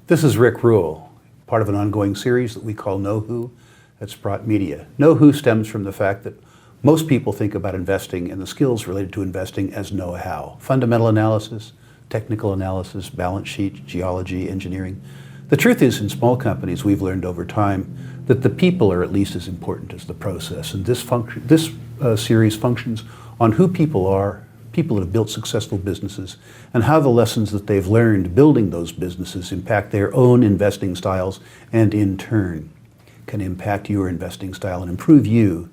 This is Rick Rule, part of an ongoing series that we call Know Who at Sprott Media. Know Who stems from the fact that most people think about investing and the skills related to investing as know-how. Fundamental analysis, technical analysis, balance sheet, geology, engineering. The truth is, in small companies, we've learned over time that the people are at least as important as the process. And this series functions on who people are, people that have built successful businesses, and how the lessons that they've learned building those businesses impact their own investing styles and in turn can impact your investing style and improve you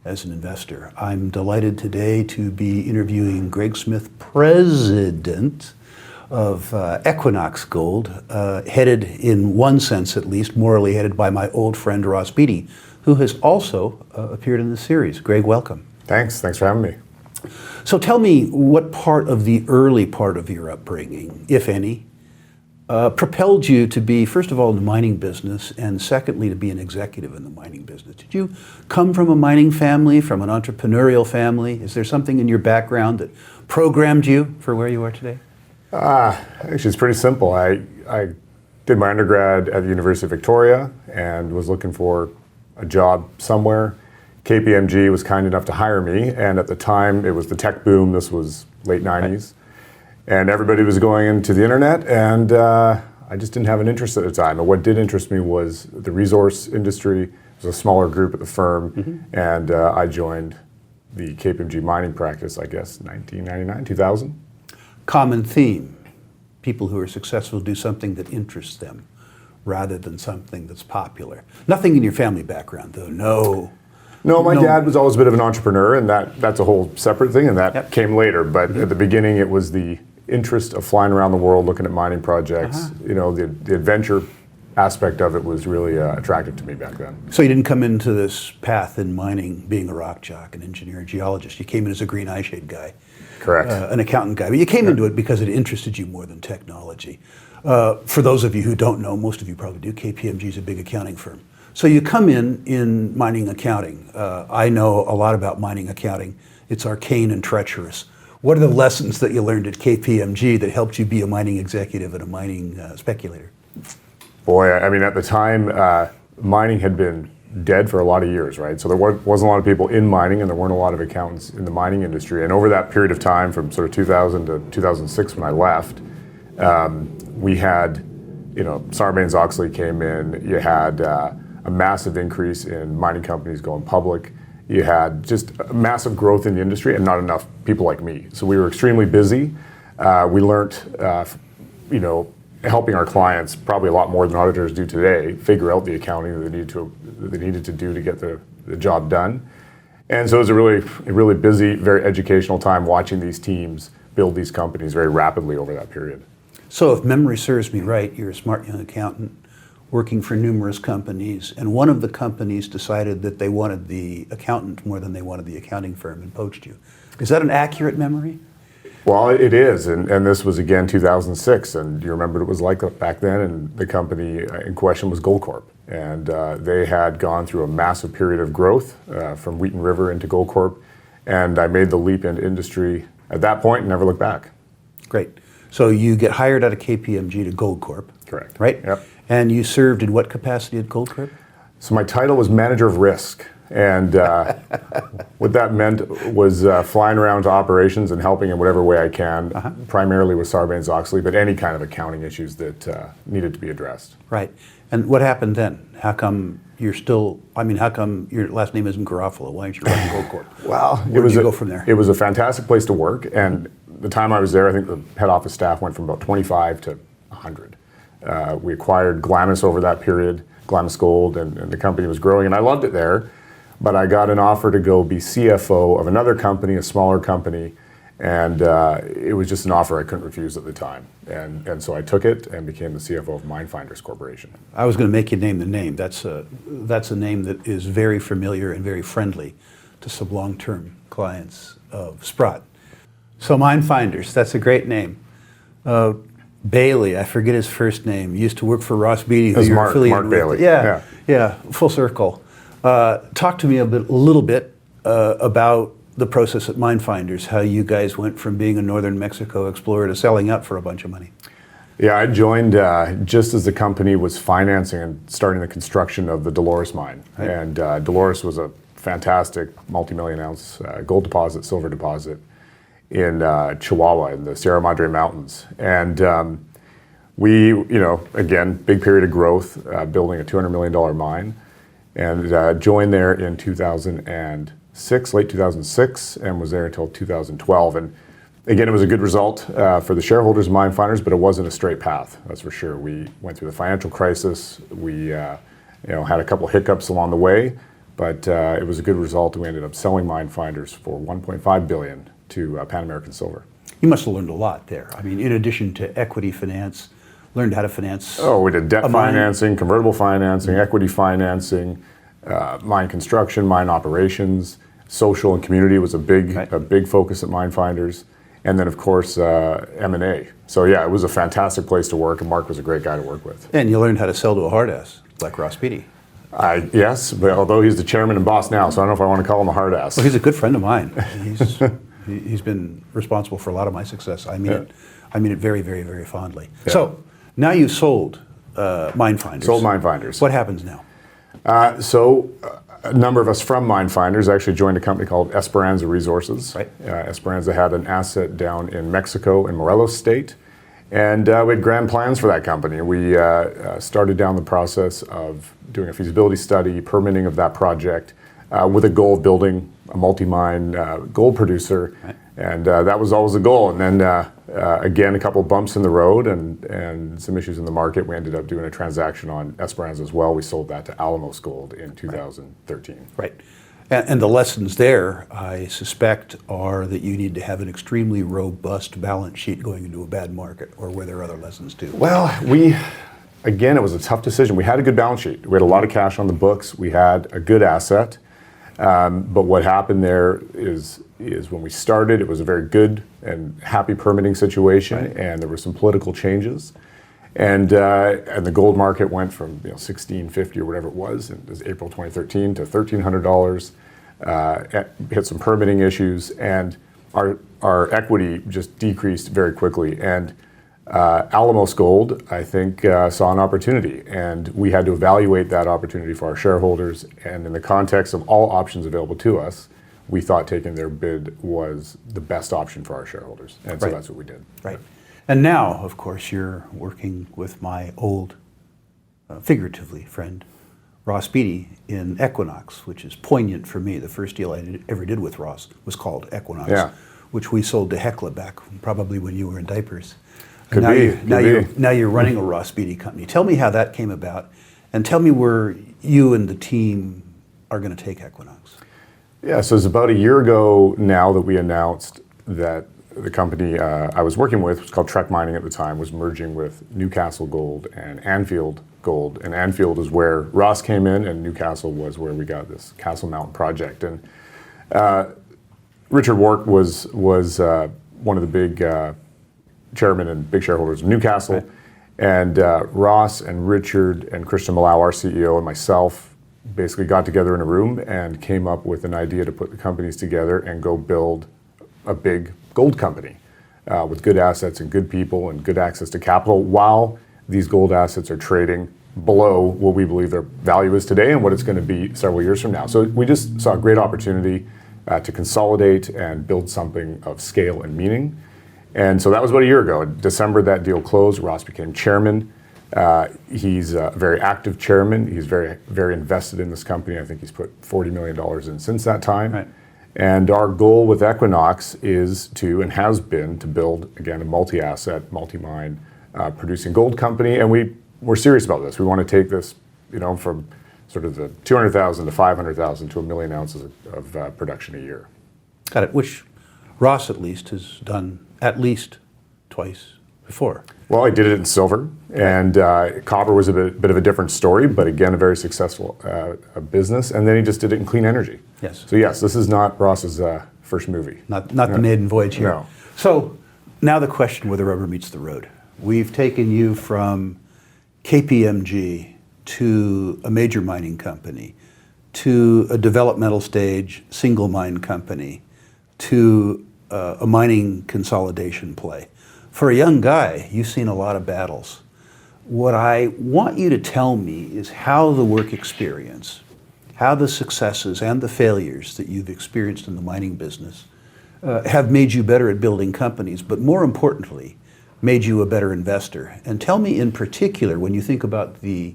as an investor. I'm delighted today to be interviewing Greg Smith, president of Equinox Gold, headed in one sense at least, morally headed by my old friend Ross Beatty, who has also appeared in the series. Greg, welcome. Thanks for having me. So tell me what part of the early part of your upbringing, if any, propelled you to be, first of all, in the mining business, and secondly, to be an executive in the mining business. Did you come from a mining family, from an entrepreneurial family? Is there something in your background that programmed you for where you are today? Actually, it's pretty simple. I did my undergrad at the University of Victoria and was looking for a job somewhere. KPMG was kind enough to hire me, and at the time it was the tech boom. This was late 90s. And everybody was going into the internet, and I just didn't have an interest at the time. And what did interest me was the resource industry. It was a smaller group at the firm, and I joined the KPMG mining practice, I guess, 1999, 2000. Common theme. People who are successful do something that interests them rather than something that's popular. Nothing in your family background, though. No, my dad was always a bit of an entrepreneur, and that's a whole separate thing, and that came later. But at the beginning, it was the interest of flying around the world, looking at mining projects. You know, the adventure aspect of it was really attractive to me back then. So you didn't come into this path in mining being a rock jock, an engineer, a geologist. You came in as a green eyeshade guy. Correct. An accountant guy. But you came into it because it interested you more than technology. For those of you who don't know, most of you probably do, KPMG is a big accounting firm. So you come in mining accounting. I know a lot about mining accounting. It's arcane and treacherous. What are the lessons that you learned at KPMG that helped you be a mining executive and a mining speculator? Boy, I mean, at the time, mining had been dead for a lot of years, right? So there wasn't a lot of people in mining, and there weren't a lot of accountants in the mining industry. And over that period of time, from sort of 2000 to 2006 when I left, we had, Sarbanes-Oxley came in. You had a massive increase in mining companies going public. You had just a massive growth in the industry and not enough people like me. So we were extremely busy. We learned, helping our clients probably a lot more than auditors do today, figure out the accounting that they needed to do to get the job done. And so it was a really busy, very educational time watching these teams build these companies very rapidly over that period. So if memory serves me right, you're a smart young accountant working for numerous companies, and one of the companies decided that they wanted the accountant more than they wanted the accounting firm and poached you. Is that an accurate memory? Well, it is, and this was again 2006, and you remember what it was like back then, and the company in question was Gold Corp, and they had gone through a massive period of growth from Wheaton River into Gold Corp, and I made the leap into industry at that point and never looked back. Great. So you get hired out of KPMG to Gold Corp. Correct. Right? Yep. And you served in what capacity at Gold Corp? So my title was manager of risk, and what that meant was flying around to operations and helping in whatever way I can, primarily with Sarbanes-Oxley, but any kind of accounting issues that needed to be addressed. Right. And what happened then? How come your last name isn't Garofalo? Why aren't you running Gold Corp? Well, Where did you go from there? It was a fantastic place to work, and the time I was there, I think the head office staff went from about 25 to 100. We acquired Glamis over that period, Glamis Gold, and the company was growing, and I loved it there. But I got an offer to go be CFO of another company, a smaller company, and it was just an offer I couldn't refuse at the time. And so I took it and became the CFO of Minefinders Corporation. I was going to make you name the name. That's a name that is very familiar and very friendly to some long-term clients of Sprott. So Minefinders, that's a great name. Bailey, I forget his first name, used to work for Ross Beatty, who you're affiliated with. Bailey. Yeah, full circle. Talk to me a little bit about the process at Minefinders, how you guys went from being a northern Mexico explorer to selling out for a bunch of money. Yeah, I joined just as the company was financing and starting the construction of the Dolores mine. Right. And Dolores was a fantastic multi-million ounce gold deposit, silver deposit in Chihuahua in the Sierra Madre Mountains. And we, again, big period of growth, building a $200 million mine, and joined there in 2006, late 2006, and was there until 2012. And again, it was a good result for the shareholders of mine finders, but it wasn't a straight path, that's for sure. We went through the financial crisis. We had a couple hiccups along the way, but it was a good result. We ended up selling mine finders for $1.5 billion to Pan American Silver. You must have learned a lot there. I mean, in addition to equity finance, learned how to finance. Oh, we did debt a mine. financing, convertible financing, equity financing, mine construction, mine operations, social and community was a big focus at mine finders. And then, of course, M&A. So, yeah, it was a fantastic place to work, and Mark was a great guy to work with. And you learned how to sell to a hard ass, like Ross Beatty. Yes, but although he's the chairman and boss now, so I don't know if I want to call him a hard ass. Well, he's a good friend of mine. He's been responsible for a lot of my success. I mean it very, very, very fondly. Yeah. So, now you've sold mine finders. Sold mine finders. What happens now? A number of us from mine finders actually joined a company called Esperanza Resources. Right. Esperanza had an asset down in Mexico in Morelos State, and we had grand plans for that company. We started down the process of doing a feasibility study, permitting of that project, with a goal of building a multi-mine gold producer, right. And that was always the goal. And then again, a couple of bumps in the road and some issues in the market. We ended up doing a transaction on Esperanza as well. We sold that to Alamos Gold in 2013. Right. And the lessons there, I suspect, are that you need to have an extremely robust balance sheet going into a bad market, or were there other lessons too? Well, again, it was a tough decision. We had a good balance sheet. We had a lot of cash on the books. We had a good asset. But what happened there is when we started, it was a very good and happy permitting situation, right. And there were some political changes, and the gold market went from $1,650 or whatever it was in April 2013 to $1,300. Hit some permitting issues, and our equity just decreased very quickly. And Alamos Gold, I think, saw an opportunity, and we had to evaluate that opportunity for our shareholders. And in the context of all options available to us, we thought taking their bid was the best option for our shareholders. And so that's what we did. Right. And now, of course, you're working with my old, figuratively, friend, Ross Beatty in Equinox, which is poignant for me. The first deal I ever did with Ross was called Equinox, which we sold to Hecla back probably when you were in diapers. Now you're running a Ross Beatty company. Tell me how that came about, and tell me where you and the team are going to take Equinox. Yeah, so it's about a year ago now that we announced that the company I was working with, was called Trek Mining at the time, was merging with Newcastle Gold and Anfield Gold. And Anfield is where Ross came in, and Newcastle was where we got this Castle Mountain project. And Richard Wark was one of the big chairman and big shareholders of Newcastle, right. And Ross and Richard and Christian Malau, our CEO, and myself basically got together in a room and came up with an idea to put the companies together and go build a big gold company with good assets and good people and good access to capital, while these gold assets are trading below what we believe their value is today and what it's going to be several years from now. So we just saw a great opportunity to consolidate and build something of scale and meaning. And so that was about a year ago. In December, that deal closed. Ross became chairman. He's a very active chairman. He's very, very invested in this company. I think he's put $40 million in since that time. Right. And our goal with Equinox is to, and has been, to build, again, a multi-asset, multi-mine producing gold company. And we're serious about this. We want to take this, from sort of the 200,000 to 500,000 to 1 million ounces of production a year. Got it. Which Ross, at least, has done at least twice before. Well, I did it in silver, and copper was a bit of a different story, but again, a very successful business. And then he just did it in clean energy. Yes. So yes, this is not Ross's first movie. Not the maiden voyage here. No. So now the question where the rubber meets the road. We've taken you from KPMG to a major mining company, to a developmental stage single mine company, to a mining consolidation play. For a young guy, you've seen a lot of battles. What I want you to tell me is how the work experience, how the successes and the failures that you've experienced in the mining business have made you better at building companies, but more importantly, made you a better investor. And tell me in particular, when you think about the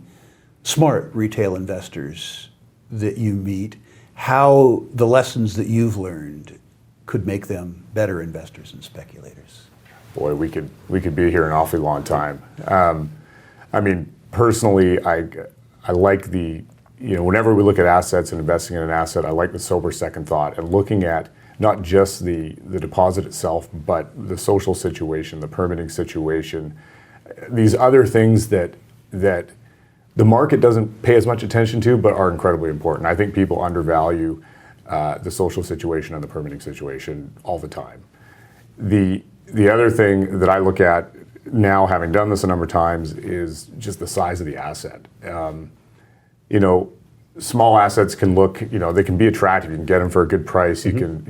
smart retail investors that you meet, how the lessons that you've learned could make them better investors and speculators. Boy, we could be here an awfully long time. I mean, personally, I like whenever we look at assets and investing in an asset, I like the sober second thought and looking at not just the deposit itself, but the social situation, the permitting situation, these other things that the market doesn't pay as much attention to, but are incredibly important. I think people undervalue the social situation and the permitting situation all the time. The other thing that I look at now, having done this a number of times, is just the size of the asset. Small assets can look, they can be attractive. You can get them for a good price. You can,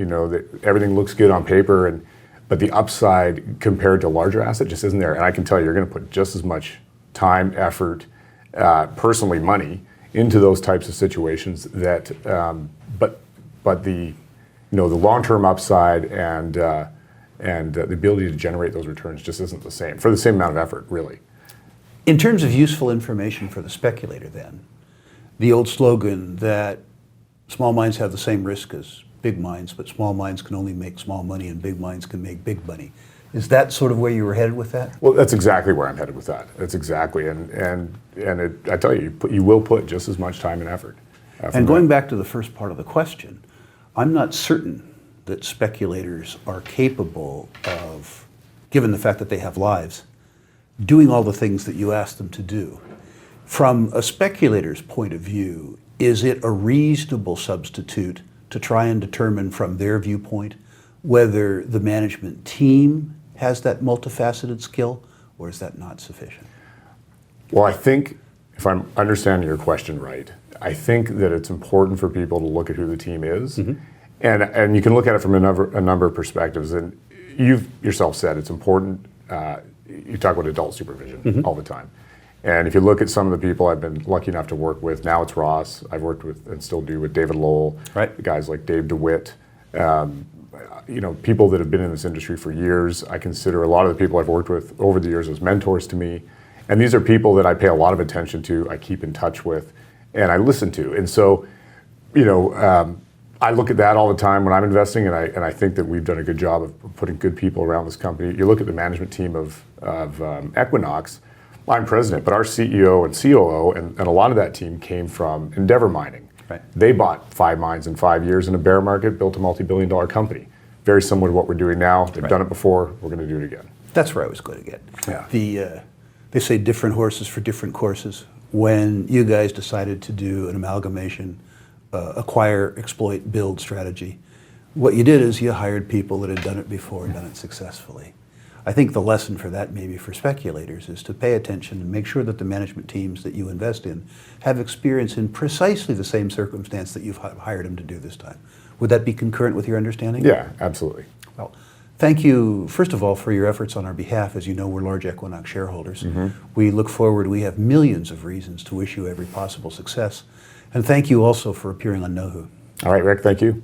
everything looks good on paper, but the upside compared to a larger asset just isn't there. And I can tell you, you're going to put just as much time, effort, personally money into those types of situations. But the long-term upside and the ability to generate those returns just isn't the same for the same amount of effort, really. In terms of useful information for the speculator, then, the old slogan that small mines have the same risk as big mines, but small mines can only make small money and big mines can make big money. Is that sort of where you were headed with that? Well, that's exactly where I'm headed with that. That's exactly, I tell you, you will put just as much time and effort. And going back to the first part of the question, I'm not certain that speculators are capable of, given the fact that they have lives, doing all the things that you ask them to do. From a speculator's point of view, is it a reasonable substitute to try and determine from their viewpoint whether the management team has that multifaceted skill, or is that not sufficient? Well, I think, if I'm understanding your question right, I think that it's important for people to look at who the team is. And you can look at it from a number of perspectives. And you've yourself said it's important. You talk about adult supervision all the time. And if you look at some of the people I've been lucky enough to work with, now it's Ross. I've worked with and still do with David Lowell, guys like Dave DeWitt, people that have been in this industry for years. I consider a lot of the people I've worked with over the years as mentors to me. And these are people that I pay a lot of attention to, I keep in touch with, and I listen to. And so, I look at that all the time when I'm investing, and I think that we've done a good job of putting good people around this company. You look at the management team of Equinox. I'm president, but our CEO and COO and a lot of that team came from Endeavor Mining. Right. They bought 5 mines in 5 years in a bear market, built a multi-billion-dollar company. Very similar to what we're doing now. They've done it before. We're going to do it again. That's where I was going to get. Yeah. They say different horses for different courses. When you guys decided to do an amalgamation, acquire, exploit, build strategy, what you did is you hired people that had done it before and done it successfully. I think the lesson for that, maybe for speculators, is to pay attention and make sure that the management teams that you invest in have experience in precisely the same circumstance that you've hired them to do this time. Would that be concurrent with your understanding? Yeah, absolutely. Well, thank you, first of all, for your efforts on our behalf. As you know, we're large Equinox shareholders. We look forward, we have millions of reasons to wish you every possible success. And thank you also for appearing on Know Who. All right, Rick, thank you.